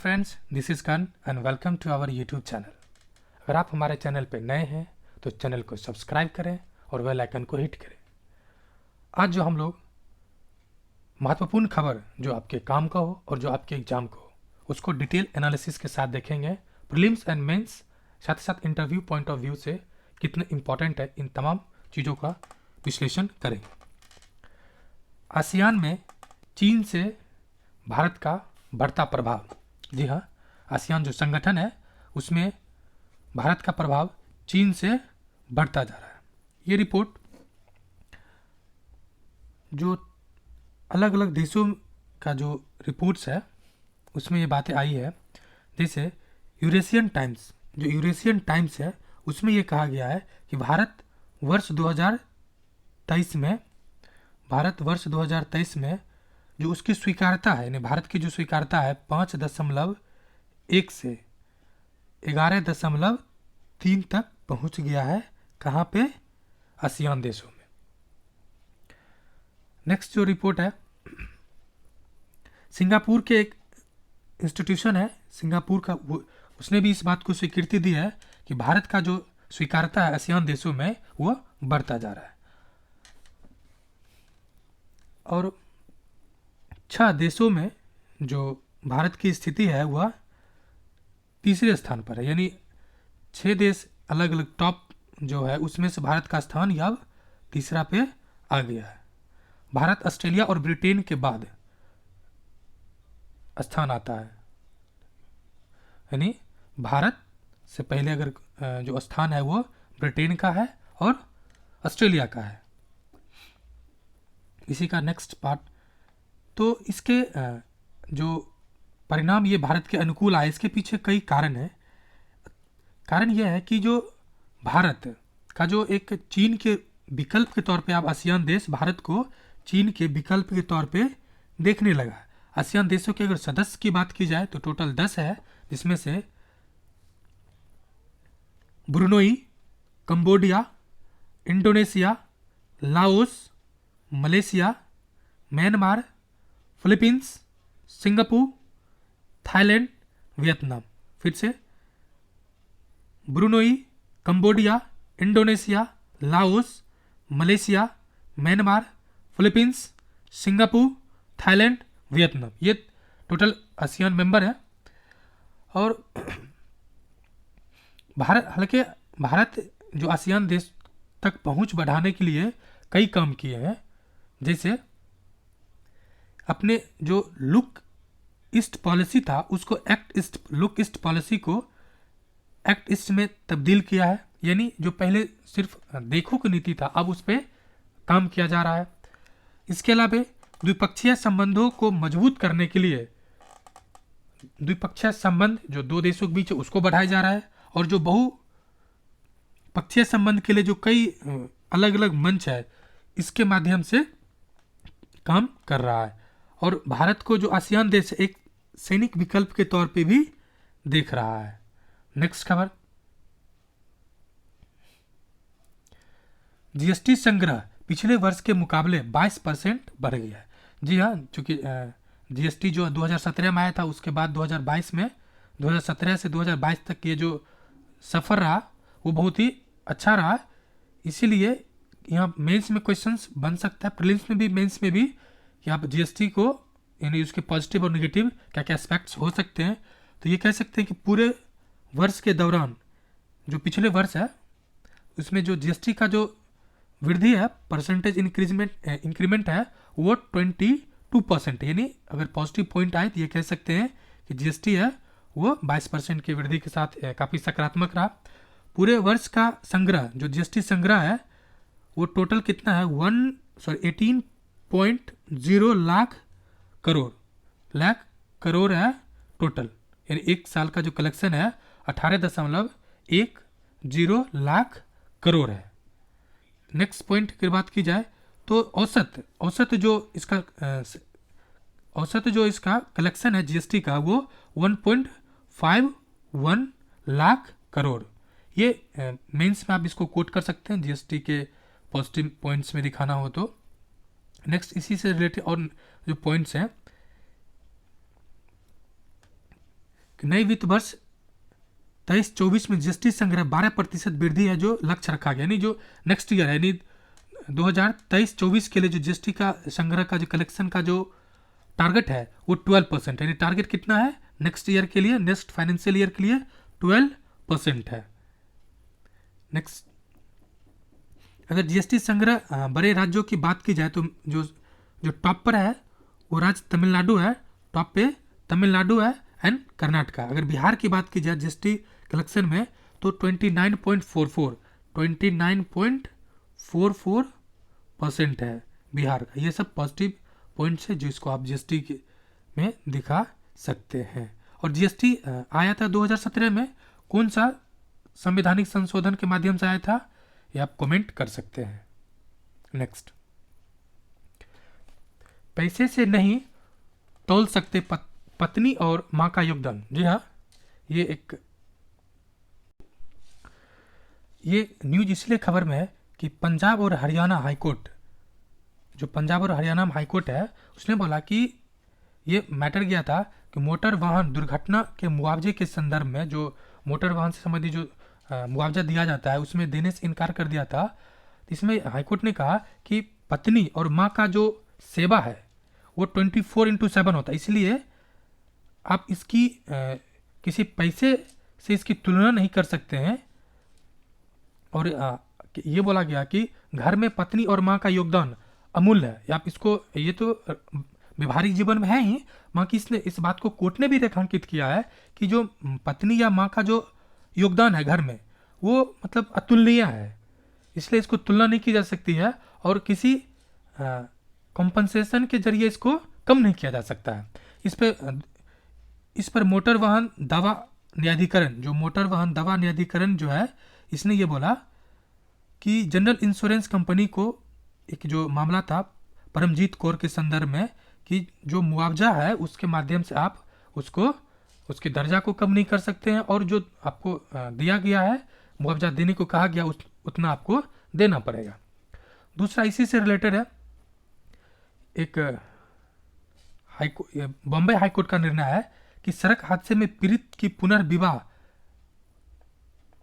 Friends, this is कन and welcome to our YouTube channel. अगर आप हमारे चैनल पर नए हैं तो चैनल को सब्सक्राइब करें और बेल आइकन को हिट करें। आज जो हम लोग महत्वपूर्ण खबर जो आपके काम का हो और जो आपके एग्जाम को हो उसको डिटेल एनालिसिस के साथ देखेंगे। प्रीलिम्स एंड मेंस साथ ही साथ इंटरव्यू पॉइंट ऑफ व्यू से कितने इंपॉर्टेंट है, इन तमाम चीज़ों का विश्लेषण करेंगे। आसियान में चीन से भारत का बढ़ता प्रभाव। जी हाँ, आसियान जो संगठन है उसमें भारत का प्रभाव चीन से बढ़ता जा रहा है। ये रिपोर्ट जो अलग अलग देशों का जो रिपोर्ट्स है उसमें ये बातें आई है। जैसे यूरेशियन टाइम्स है उसमें ये कहा गया है कि भारत वर्ष 2023 में जो उसकी स्वीकार्यता है, यानी भारत की जो स्वीकार्यता है 5.1 से 11.3 तक पहुंच गया है। कहाँ पे? आसियान देशों में। नेक्स्ट जो रिपोर्ट है, सिंगापुर के एक इंस्टीट्यूशन है सिंगापुर का, उसने भी इस बात को स्वीकृति दी है कि भारत का जो स्वीकार्यता है आसियान देशों में वो बढ़ता जा रहा है। और 6 देशों में जो भारत की स्थिति है वह तीसरे स्थान पर है, यानी 6 देश अलग अलग टॉप जो है उसमें से भारत का स्थान अब तीसरा पे आ गया है। भारत ऑस्ट्रेलिया और ब्रिटेन के बाद स्थान आता है, यानी भारत से पहले अगर जो स्थान है वो ब्रिटेन का है और ऑस्ट्रेलिया का है। इसी का नेक्स्ट पार्ट, तो इसके जो परिणाम ये भारत के अनुकूल आए, इसके पीछे कई कारण हैं। कारण यह है कि जो भारत का जो एक चीन के विकल्प के तौर पे अब आसियान देश भारत को चीन के विकल्प के तौर पे देखने लगा। आसियान देशों के अगर सदस्य की बात की जाए तो टोटल 10 है, जिसमें से Brunei, Cambodia, Indonesia, Laos, Malaysia, Myanmar, Philippines, Singapore, Thailand, Vietnam. फिर से Brunei, Cambodia, Indonesia, Laos, Malaysia, Myanmar, Philippines, Singapore, Thailand, Vietnam, ये टोटल आसियान मेंबर है। और हालांकि भारत जो आसियान देश तक पहुंच बढ़ाने के लिए कई काम किए हैं। जैसे अपने जो लुक ईस्ट पॉलिसी था उसको लुक ईस्ट पॉलिसी को एक्ट ईस्ट में तब्दील किया है, यानी जो पहले सिर्फ देखो की नीति था अब उस पर काम किया जा रहा है। इसके अलावा द्विपक्षीय संबंधों को मजबूत करने के लिए द्विपक्षीय संबंध जो दो देशों के बीच उसको बढ़ाया जा रहा है, और जो बहुपक्षीय संबंध के लिए जो कई अलग अलग मंच है इसके माध्यम से काम कर रहा है। और भारत को जो आसियान देश एक सैनिक विकल्प के तौर पे भी देख रहा है। नेक्स्ट खबर, जीएसटी संग्रह पिछले वर्ष के मुकाबले 22% बढ़ गया है। जी हाँ, चूंकि जीएसटी जो 2017 में आया था उसके बाद 2017 से 2022 तक ये जो सफ़र रहा वो बहुत ही अच्छा रहा। इसीलिए यहाँ मेंस में क्वेश्चंस बन सकता है, प्रीलिम्स में भी मेंस में भी, कि आप जीएसटी को यानी उसके पॉजिटिव और नेगेटिव क्या क्या एस्पेक्ट्स हो सकते हैं। तो ये कह सकते हैं कि पूरे वर्ष के दौरान जो पिछले वर्ष है उसमें जो जीएसटी का जो वृद्धि है, परसेंटेज इंक्रीमेंट है वो 22%, यानी अगर पॉजिटिव पॉइंट आए तो ये कह सकते हैं कि जीएसटी है वो 22% की वृद्धि के साथ काफ़ी सकारात्मक रहा। पूरे वर्ष का संग्रह जो जीएसटी संग्रह है वो टोटल कितना है 18.0 लाख करोड़ है टोटल, यानी एक साल का जो कलेक्शन है 18.10 लाख करोड़ है। नेक्स्ट पॉइंट की बात की जाए तो औसत जो इसका कलेक्शन है जीएसटी का वो 1.51 लाख करोड़। ये मेंस में आप इसको कोट कर सकते हैं जीएसटी के पॉजिटिव पॉइंट्स में दिखाना हो तो। नेक्स्ट इसी से रिलेटेड और जो पॉइंट्स हैं, नए वित्त वर्ष 23-24 में जीएसटी संग्रह 12% वृद्धि है जो लक्ष्य रखा गया, यानी जो नेक्स्ट ईयर है, यानी 2023-24 के लिए जो जीएसटी का संग्रह का जो कलेक्शन का जो टारगेट है वो 12%, यानी टारगेट कितना है नेक्स्ट ईयर के लिए, नेक्स्ट फाइनेंशियल ईयर के लिए 12% है। नेक्स्ट, अगर जीएसटी संग्रह बड़े राज्यों की बात की जाए तो जो टॉप पर है वो राज्य तमिलनाडु है, टॉप पे तमिलनाडु है एंड कर्नाटका। अगर बिहार की बात की जाए जीएसटी कलेक्शन में तो 29.44% है बिहार का। ये सब पॉजिटिव पॉइंट्स है जिसको आप जीएसटी में दिखा सकते हैं। और जीएसटी आया था 2017 में, कौन सा संवैधानिक संशोधन के माध्यम से आया था ये आप कमेंट कर सकते हैं। नेक्स्ट, पैसे से नहीं तौल सकते पत्नी और मां का योगदान। जी हाँ, ये न्यूज इसलिए खबर में है कि पंजाब और हरियाणा हाईकोर्ट, जो पंजाब और हरियाणा हाईकोर्ट है, उसने बोला कि ये मैटर गया था कि मोटर वाहन दुर्घटना के मुआवजे के संदर्भ में जो मोटर वाहन से संबंधित जो मुआवजा दिया जाता है उसमें देने से इनकार कर दिया था। इसमें हाईकोर्ट ने कहा कि पत्नी और माँ का जो सेवा है वो 24/7 होता है, इसलिए आप इसकी किसी पैसे से इसकी तुलना नहीं कर सकते हैं। और ये बोला गया कि घर में पत्नी और माँ का योगदान अमूल्य है। आप इसको, ये तो व्यवहारिक जीवन में है ही, माँ की इस बात को कोर्ट ने भी रेखांकित किया है कि जो पत्नी या माँ का जो योगदान है घर में वो मतलब अतुलनीय है, इसलिए इसको तुलना नहीं की जा सकती है और किसी कॉम्पनसेशन के जरिए इसको कम नहीं किया जा सकता है। इस पर मोटर वाहन दावा न्यायाधिकरण जो है, इसने ये बोला कि जनरल इंश्योरेंस कंपनी को एक जो मामला था परमजीत कौर के संदर्भ में कि जो मुआवजा है उसके माध्यम से आप उसके दर्जा को कम नहीं कर सकते हैं और जो आपको दिया गया है, मुआवजा देने को कहा गया उतना आपको देना पड़ेगा। दूसरा इसी से रिलेटेड है, एक बॉम्बे हाईकोर्ट का निर्णय है कि सड़क हादसे में पीड़ित की पुनर्विवाह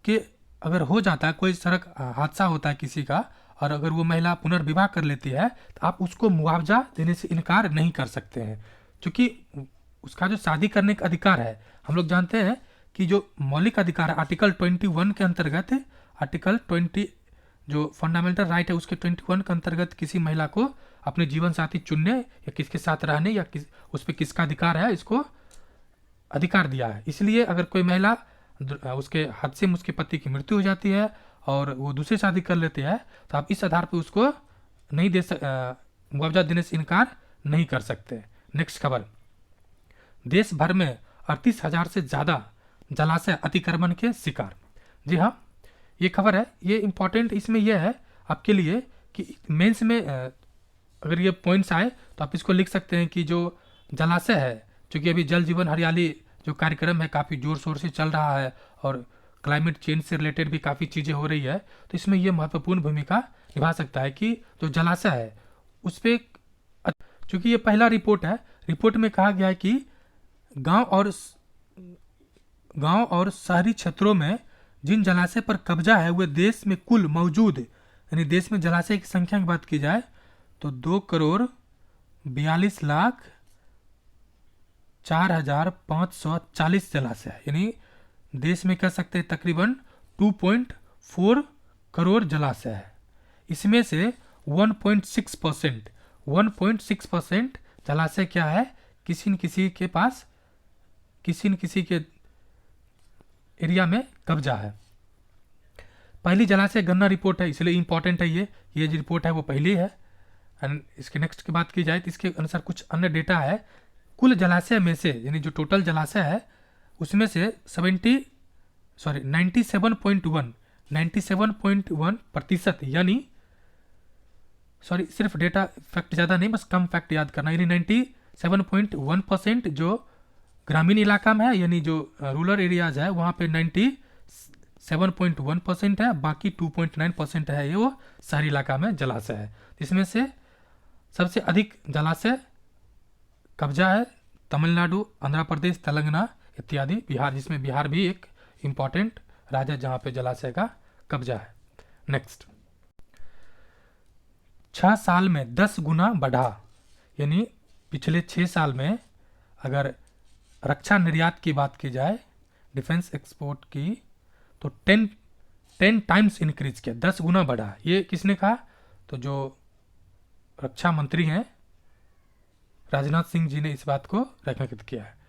के अगर हो जाता है, कोई सड़क हादसा होता है किसी का और अगर वो महिला पुनर्विवाह कर लेती है तो आप उसको मुआवजा देने से इनकार नहीं कर सकते हैं, क्योंकि उसका जो शादी करने का अधिकार है, हम लोग जानते हैं कि जो मौलिक अधिकार है आर्टिकल 21 के अंतर्गत, आर्टिकल 20 जो फंडामेंटल राइट है उसके 21 के अंतर्गत किसी महिला को अपने जीवन साथी चुनने या किसके साथ रहने या उस पर किसका अधिकार है, इसको अधिकार दिया है। इसलिए अगर कोई महिला उसके हादसे में उसके पति की मृत्यु हो जाती है और वो दूसरी शादी कर लेते हैं तो आप इस आधार पर उसको नहीं मुआवजा देने से इनकार नहीं कर सकते। नेक्स्ट खबर, देश भर में 38,000 से ज़्यादा जलाशय अतिक्रमण के शिकार। जी हाँ, ये खबर है, ये इम्पॉर्टेंट इसमें यह है आपके लिए कि मेंस में अगर ये पॉइंट्स आए तो आप इसको लिख सकते हैं कि जो जलाशय है, क्योंकि अभी जल जीवन हरियाली जो कार्यक्रम है काफ़ी ज़ोर शोर से चल रहा है और क्लाइमेट चेंज से रिलेटेड भी काफ़ी चीज़ें हो रही है, तो इसमें ये महत्वपूर्ण भूमिका निभा सकता है कि जो जलाशय है उस पर, चूँकि ये पहला रिपोर्ट है, रिपोर्ट में कहा गया है कि गांव और शहरी क्षेत्रों में जिन जलाशय पर कब्जा है वह देश में कुल मौजूद, यानी देश में जलाशय की संख्या की बात की जाए तो 2,42,04,540 जलाशय है, यानी देश में कह सकते हैं तकरीबन 2.4 करोड़ जलाशय है। इसमें से 1.6% जलाशय क्या है, किसी न किसी के पास किसी न किसी के एरिया में कब्जा है। पहली जलाशय गन्ना रिपोर्ट है, इसलिए इंपॉर्टेंट है ये जो रिपोर्ट है वो पहली है। एंड इसके नेक्स्ट की बात की जाए तो इसके अनुसार कुछ अन्य डेटा है, कुल जलाशय में से यानी जो टोटल जलाशय है उसमें से 97.1% यानी सिर्फ डेटा फैक्ट ज़्यादा नहीं, बस कम फैक्ट याद करना, यानी 97.1% जो ग्रामीण इलाका में है, यानी जो रूरल एरियाज है वहाँ पे 97.1% है, बाकी 2.9% है ये वो शहरी इलाका में जलाशय है। इसमें से सबसे अधिक जलाशय कब्जा है तमिलनाडु, आंध्र प्रदेश, तेलंगाना, इत्यादि। बिहार, जिसमें बिहार भी एक इम्पॉर्टेंट राज्य जहाँ पे जलाशय का कब्जा है। नेक्स्ट, 6 साल में 10 गुना बढ़ा, यानी पिछले 6 साल में अगर रक्षा निर्यात की बात की जाए, डिफेंस एक्सपोर्ट की, तो 10 टाइम्स इंक्रीज किया, 10 गुना बढ़ा। ये किसने कहा? तो जो रक्षा मंत्री हैं राजनाथ सिंह जी ने इस बात को रेखांकित किया है।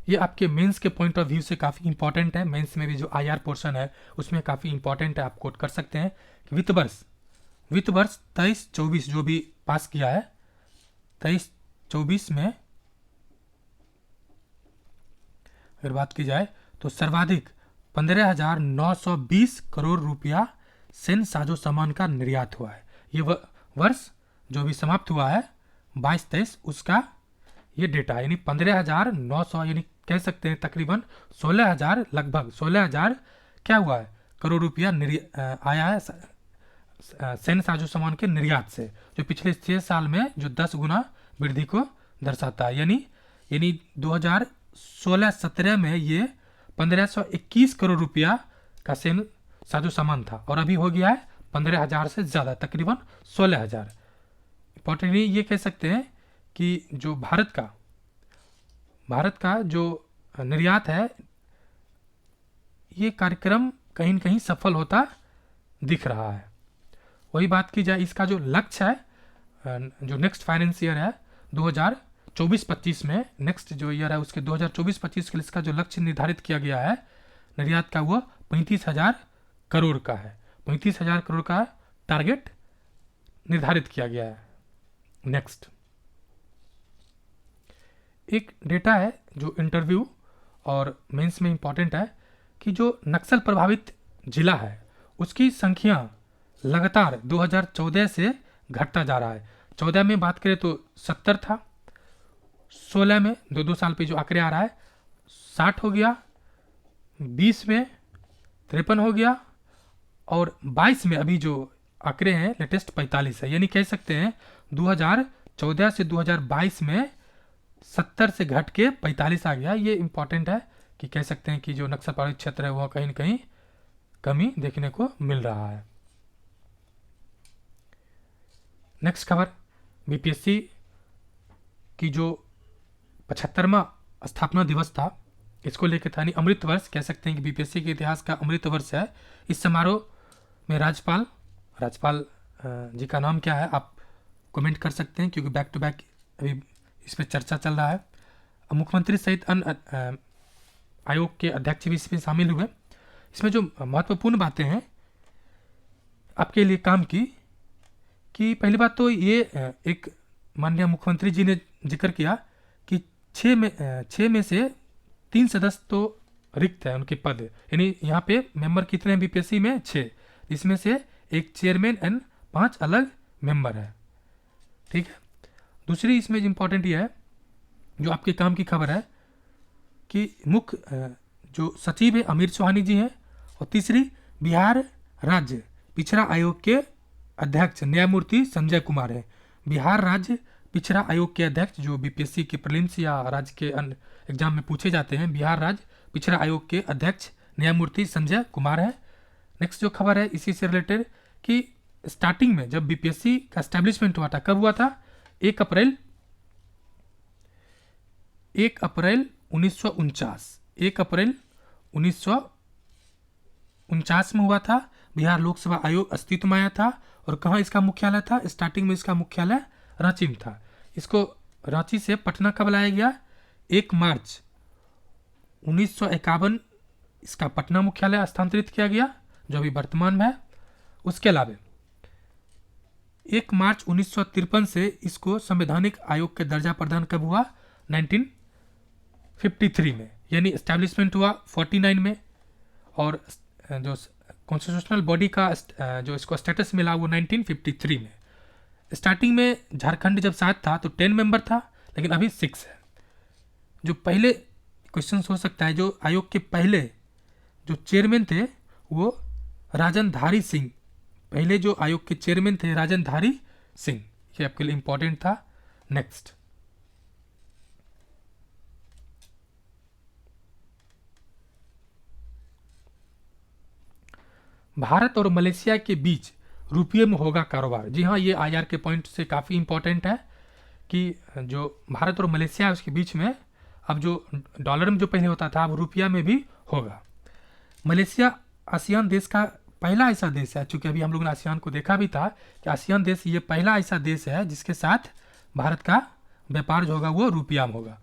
ये आपके मेंस के पॉइंट ऑफ व्यू से काफ़ी इंपॉर्टेंट है। मेंस में भी जो आईआर पोर्शन है उसमें काफ़ी इंपॉर्टेंट है, आप कोट कर सकते हैं कि वित्त वर्ष 23-24 जो भी पास किया है, 23-24 में अगर बात की जाए तो सर्वाधिक 15,920 करोड़ रुपया सैन्य साजो सामान का निर्यात हुआ है। ये वर्ष जो भी समाप्त हुआ है 22-23, उसका ये डेटा है, यानी 15,900, यानी कह सकते हैं तकरीबन 16,000, लगभग 16,000 क्या हुआ है करोड़ रुपया आया है सैन्य साजो सामान के निर्यात से, जो पिछले 6 साल में जो 10 गुना वृद्धि को दर्शाता है। यानी 2016-17 में ये 1521 करोड़ रुपया का सैन्य साजो सामान था, और अभी हो गया है 15,000 से ज़्यादा, तकरीबन 16,000। इंपॉर्टेंटली ये कह सकते हैं कि जो भारत का जो निर्यात है, ये कार्यक्रम कहीं न कहीं सफल होता दिख रहा है। वही बात की जाए, इसका जो लक्ष्य है, जो नेक्स्ट फाइनेंस ईयर है 2024-25 में, नेक्स्ट जो ईयर है उसके 2024-25 के लिए इसका जो लक्ष्य निर्धारित किया गया है निर्यात का, वो 35,000 करोड़ का है। 35,000 करोड़ का टारगेट निर्धारित किया गया है। नेक्स्ट, एक डेटा है जो इंटरव्यू और मेंस में इंपॉर्टेंट है कि जो नक्सल प्रभावित जिला है उसकी संख्या लगातार 2014 से घटता जा रहा है। 14 में बात करें तो 70 था, 16 में 2 साल पे जो आंकड़े आ रहा है 60 हो गया, 20 में 53 हो गया, और 22 में अभी जो आंकड़े हैं लेटेस्ट 45 है। यानी कह सकते हैं 2014 से 2022 में 70 से घट के 45 आ गया। ये इंपॉर्टेंट है कि कह सकते हैं कि जो नक्सल प्रभावित क्षेत्र है वह कहीं न कहीं कमी देखने को मिल रहा है। नेक्स्ट खबर, बीपीएससी की जो 75वां स्थापना दिवस था, इसको लेकर था, यानी अमृत वर्ष कह सकते हैं कि बीपीएससी के इतिहास का अमृत वर्ष है। इस समारोह में राज्यपाल जी का नाम क्या है आप कमेंट कर सकते हैं, क्योंकि बैक टू बैक अभी इस पर चर्चा चल रहा है। मुख्यमंत्री सहित अन्य आयोग के अध्यक्ष भी इसमें शामिल हुए। इसमें जो महत्वपूर्ण बातें हैं आपके लिए काम की, कि पहली बात तो ये एक माननीय मुख्यमंत्री जी ने जिक्र किया कि 6 में से 3 सदस्य तो रिक्त है उनके पद, यानी यहाँ पे मेंबर कितने हैं बीपीएससी में? 6, इसमें से एक चेयरमैन एंड 5 अलग मेंबर है। ठीक है। दूसरी इसमें इंपॉर्टेंट ये है, जो आपके काम की खबर है, कि मुख्य जो सचिव है अमीर चौहानी जी हैं, और तीसरी बिहार राज्य पिछड़ा आयोग के अध्यक्ष न्यायमूर्ति संजय कुमार हैं। बिहार राज्य पिछड़ा आयोग के अध्यक्ष जो बीपीएससी के प्रीलिम्स या राज्य के अन्य एग्जाम में पूछे जाते हैं, बिहार राज्य पिछड़ा आयोग के अध्यक्ष न्यायमूर्ति संजय कुमार है। नेक्स्ट जो खबर है इसी से रिलेटेड, कि स्टार्टिंग में जब बीपीएससी का एस्टेब्लिशमेंट हुआ था, कब हुआ था? 1 अप्रैल 1949, 1 अप्रैल 1949 में हुआ था। बिहार लोकसेवा आयोग अस्तित्व में आया था, और कहाँ इसका मुख्यालय था? स्टार्टिंग में इसका मुख्यालय रांची में था। इसको रांची से पटना कब लाया गया? 1 मार्च 1951 इसका पटना मुख्यालय स्थानांतरित किया गया, जो अभी वर्तमान में है। उसके अलावा 1 मार्च 1953 से इसको संवैधानिक आयोग के दर्जा प्रदान कब हुआ? 1953 में, यानी एस्टैब्लिशमेंट हुआ 49 में, और जो कॉन्स्टिट्यूशनल बॉडी का जो इसको स्टेटस मिला वो 1953 में। स्टार्टिंग में झारखंड जब साथ था तो 10 मेंबर था, लेकिन अभी 6 है। जो पहले क्वेश्चन हो सकता है, जो आयोग के पहले जो चेयरमैन थे वो राजन धारी सिंह, पहले जो आयोग के चेयरमैन थे राजन धारी सिंह, ये आपके लिए इंपॉर्टेंट था। नेक्स्ट, भारत और मलेशिया के बीच रुपये में होगा कारोबार। जी हाँ, ये आईआर के पॉइंट से काफ़ी इंपॉर्टेंट है कि जो भारत और मलेशिया है उसके बीच में अब जो डॉलर में जो पहले होता था अब रुपया में भी होगा। मलेशिया आसियान देश का पहला ऐसा देश है, चूँकि अभी हम लोगों ने आसियान को देखा भी था कि आसियान देश ये पहला ऐसा देश है जिसके साथ भारत का व्यापार जो होगा वो रुपया में होगा।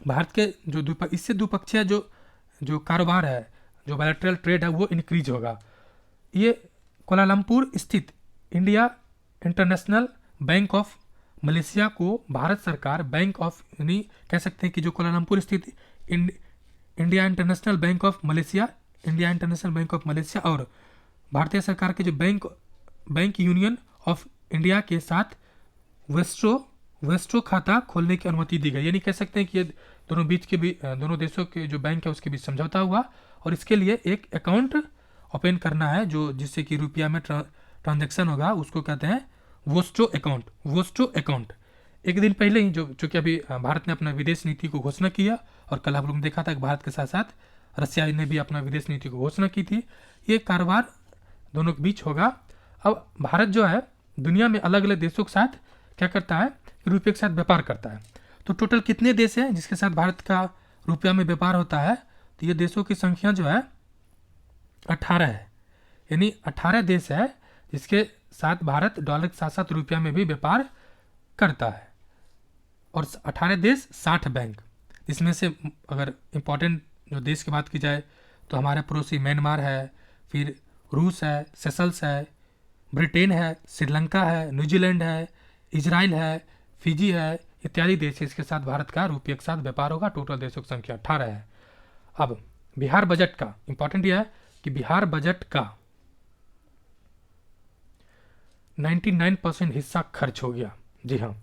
भारत के जो इससे द्विपक्षीय जो कारोबार है, जो बायलैटरल ट्रेड है वो इंक्रीज होगा। ये कोलालमपुर स्थित India international bank of Malaysia को भारत सरकार बैंक ऑफ यानी कह सकते हैं कि जो कोलालमपुर स्थित India international bank of Malaysia और भारतीय सरकार के जो बैंक यूनियन ऑफ इंडिया के साथ वेस्ट्रो खाता खोलने की अनुमति दी गई। यानी कह सकते हैं कि ये दोनों देशों के जो बैंक है उसके बीच समझौता हुआ और इसके लिए एक अकाउंट ओपन करना है जो जिससे कि रुपया में ट्रांजैक्शन होगा, उसको कहते हैं वोस्ट्रो अकाउंट। एक दिन पहले ही जो चूँकि अभी भारत ने अपना विदेश नीति को घोषणा किया और कल हम लोग ने देखा था कि भारत के साथ साथ रसिया ने भी अपना विदेश नीति को घोषणा की थी। ये कारोबार दोनों के बीच होगा। अब भारत जो है दुनिया में अलग अलग देशों के साथ क्या करता है, रुपये के साथ व्यापार करता है। तो टोटल कितने देश हैं जिसके साथ भारत का रुपया में व्यापार होता है? तो ये देशों की संख्या जो है 18 है। यानी 18 देश है जिसके साथ भारत डॉलर के साथ साथ रुपया में भी व्यापार करता है और 18 देश 60 बैंक। इसमें से अगर इम्पोर्टेंट जो देश की बात की जाए तो हमारे पड़ोसी म्यांमार है, फिर रूस है, सेशल्स है, ब्रिटेन है, श्रीलंका है, न्यूजीलैंड है, इजराइल है, फिजी है इत्यादि देश इसके साथ भारत का रुपये के साथ व्यापार होगा। टोटल देशों की संख्या 18 है। अब बिहार बजट का इंपॉर्टेंट यह है कि बिहार बजट का 99% हिस्सा खर्च हो गया। जी हाँ,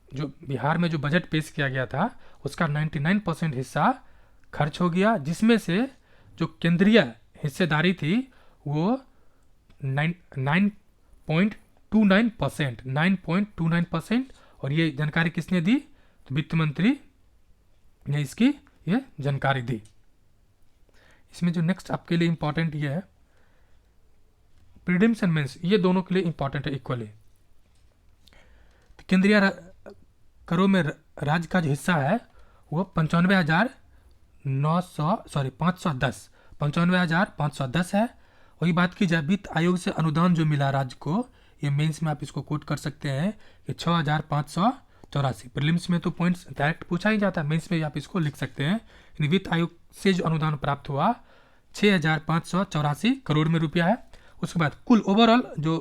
जो बिहार में जो बजट पेश किया गया था उसका 99% हिस्सा खर्च हो गया, जिसमें से जो केंद्रीय हिस्सेदारी थी वो 9.29%। और ये जानकारी किसने दी? तो वित्त मंत्री ने इसकी ये जानकारी दी। इसमें जो नेक्स्ट आपके लिए इंपॉर्टेंट ये है प्रीलिम्स एंड मेंस, ये दोनों के लिए इंपॉर्टेंट है इक्वली। तो केंद्रीय करों में राज्य का जो हिस्सा है वो 55,510 है। वही बात की जाए वित्त आयोग से अनुदान जो मिला राज्य को, ये मेंस में आप इसको कोट कर सकते हैं कि 6,584। प्रीलिम्स में तो पॉइंट्स डायरेक्ट पूछा ही जाता है, मेंस में आप इसको लिख सकते हैं। वित्त आयोग से जो अनुदान प्राप्त हुआ 6,584 करोड़ में रुपया है। उसके बाद कुल ओवरऑल जो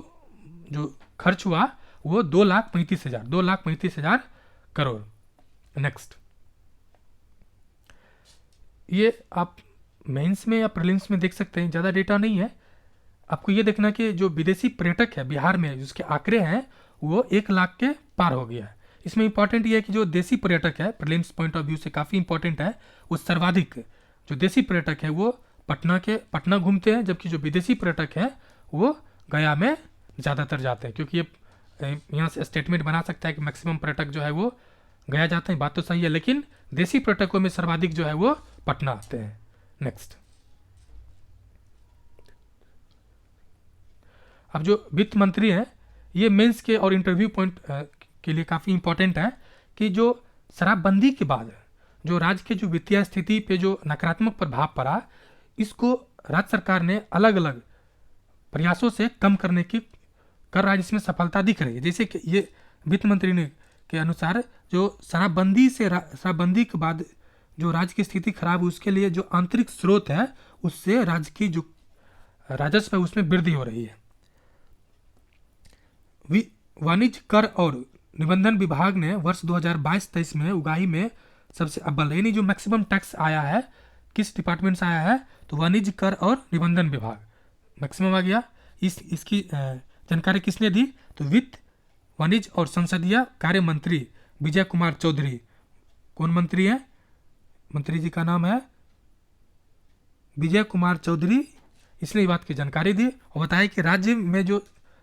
खर्च हुआ वो 2,35,000 करोड़। नेक्स्ट, ये आप मेंस में या प्रीलिम्स में देख सकते हैं, ज़्यादा डेटा नहीं है। आपको ये देखना कि जो विदेशी पर्यटक है बिहार में जिसके आंकड़े हैं वो 1 लाख के पार हो गया है। इसमें इंपॉर्टेंट ये है कि जो देसी पर्यटक है प्रीलिम्स पॉइंट ऑफ व्यू से काफ़ी इंपॉर्टेंट है, वो सर्वाधिक जो देसी पर्यटक है वो पटना घूमते हैं, जबकि जो विदेशी पर्यटक है वो गया में ज़्यादातर जाते हैं। क्योंकि ये यहाँ से स्टेटमेंट बना सकता है कि मैक्सिमम पर्यटक जो है वो गया जाते हैं, बात तो सही है, लेकिन देसी पर्यटकों में सर्वाधिक जो है वो पटना आते हैं। नेक्स्ट, अब जो वित्त मंत्री हैं ये मेंस के और इंटरव्यू पॉइंट के लिए काफ़ी इंपॉर्टेंट है कि जो शराबबंदी के बाद जो राज्य के जो वित्तीय स्थिति पे जो नकारात्मक प्रभाव पड़ा, इसको राज्य सरकार ने अलग अलग प्रयासों से कम करने की कर रहा है, जिसमें सफलता दिख रही है। जैसे कि ये वित्त मंत्री ने के अनुसार जो शराबबंदी के बाद जो राज्य की स्थिति खराब हुई उसके लिए जो आंतरिक स्रोत है उससे राज्य की जो राजस्व है उसमें वृद्धि हो रही है। वाणिज्य कर और निबंधन विभाग ने वर्ष 2022-23 में उगाही में सबसे अव्वल, यानी जो मैक्सिमम टैक्स आया है किस डिपार्टमेंट से आया है तो वाणिज्य कर और निबंधन विभाग मैक्सिमम आ गया। इसकी जानकारी किसने दी? तो वित्त वाणिज्य और संसदीय कार्य मंत्री विजय कुमार चौधरी। कौन मंत्री है? मंत्री जी का नाम है विजय कुमार चौधरी। इसने ये बात की जानकारी दी और बताया कि राज्य में जो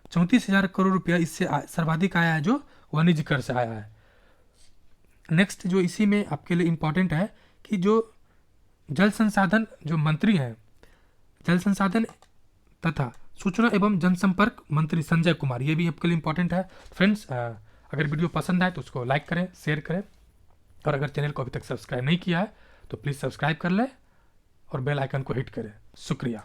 34,000 करोड़ रुपया इससे सर्वाधिक आया है जो वाणिज्य कर से आया है। नेक्स्ट, जो इसी में आपके लिए इम्पोर्टेंट है कि जो जल संसाधन जो मंत्री हैं जल संसाधन तथा सूचना एवं जनसंपर्क मंत्री संजय कुमार, ये भी आपके लिए इंपॉर्टेंट है। फ्रेंड्स, अगर वीडियो पसंद आए तो उसको लाइक करें, शेयर करें, और अगर चैनल को अभी तक सब्सक्राइब नहीं किया है तो प्लीज़ सब्सक्राइब कर लें और बेल आइकन को हिट करें। शुक्रिया।